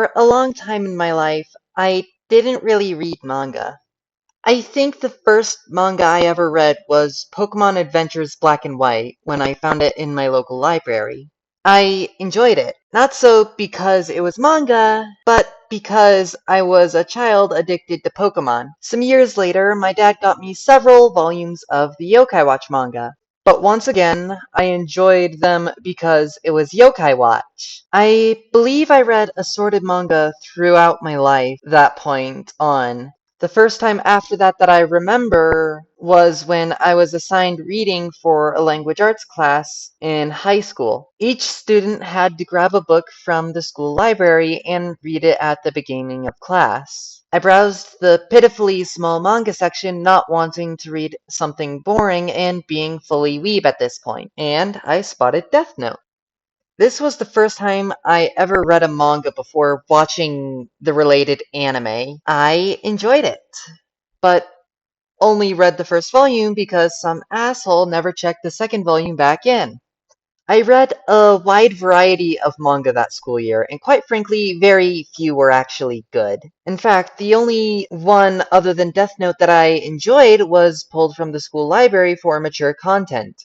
For a long time in my life, I didn't really read manga. I think the first manga I ever read was Pokemon Adventures Black and White when I found it in my local library. I enjoyed it, not so because it was manga, but because I was a child addicted to Pokemon. Some years later, my dad got me several volumes of the Yokai Watch manga. But once again, I enjoyed them because it was Yokai Watch. I believe I read assorted manga throughout my life that point on. The first time after that I remember was when I was assigned reading for a language arts class in high school. Each student had to grab a book from the school library and read it at the beginning of class. I browsed the pitifully small manga section, not wanting to read something boring and being fully weeb at this point, and I spotted Death Note. This was the first time I ever read a manga before watching the related anime. I enjoyed it, but only read the first volume because some asshole never checked the second volume back in. I read a wide variety of manga that school year, and quite frankly, very few were actually good. In fact, the only one other than Death Note that I enjoyed was pulled from the school library for mature content,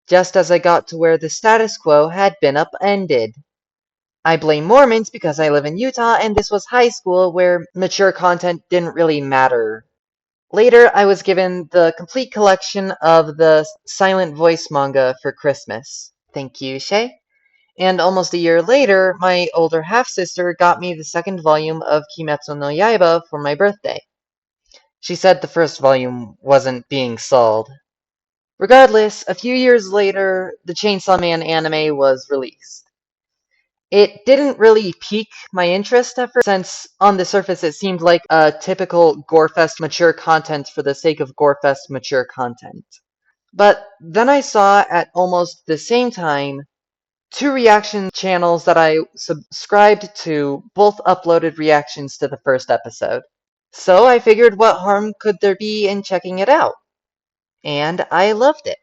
just as I got to where the status quo had been upended. I blame Mormons because I live in Utah and this was high school where mature content didn't really matter. Later, I was given the complete collection of the Silent Voice manga for Christmas. Thank you, Shay. And almost a year later, my older half-sister got me the second volume of Kimetsu no Yaiba for my birthday. She said the first volume wasn't being sold. Regardless, a few years later, the Chainsaw Man anime was released. It didn't really pique my interest at first, since on the surface it seemed like a typical Gorefest mature content for the sake of Gorefest mature content. But then I saw at almost the same time two reaction channels that I subscribed to both uploaded reactions to the first episode. So I figured what harm could there be in checking it out? And I loved it.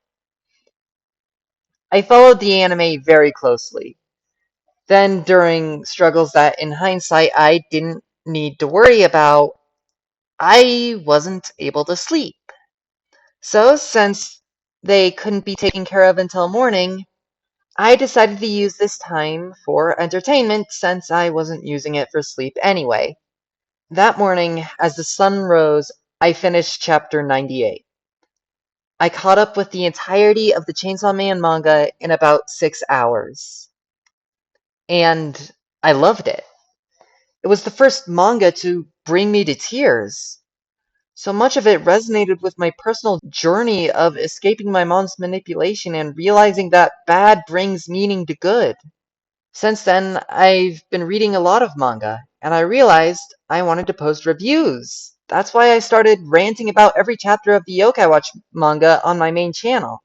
I followed the anime very closely. Then, during struggles that in hindsight I didn't need to worry about, I wasn't able to sleep. So, since they couldn't be taken care of until morning, I decided to use this time for entertainment since I wasn't using it for sleep anyway. That morning, as the sun rose, I finished chapter 98. I caught up with the entirety of the Chainsaw Man manga in about 6 hours. And I loved it. It was the first manga to bring me to tears. So much of it resonated with my personal journey of escaping my mom's manipulation and realizing that bad brings meaning to good. Since then, I've been reading a lot of manga, and I realized I wanted to post reviews. That's why I started ranting about every chapter of the Yokai Watch manga on my main channel.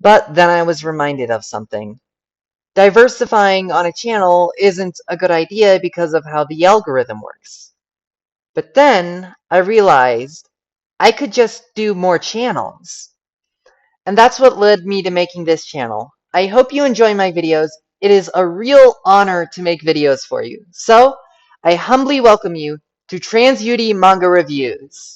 But then I was reminded of something. Diversifying on a channel isn't a good idea because of how the algorithm works. But then I realized I could just do more channels. And that's what led me to making this channel. I hope you enjoy my videos. It is a real honor to make videos for you. So, I humbly welcome you to Yuri Manga Reviews.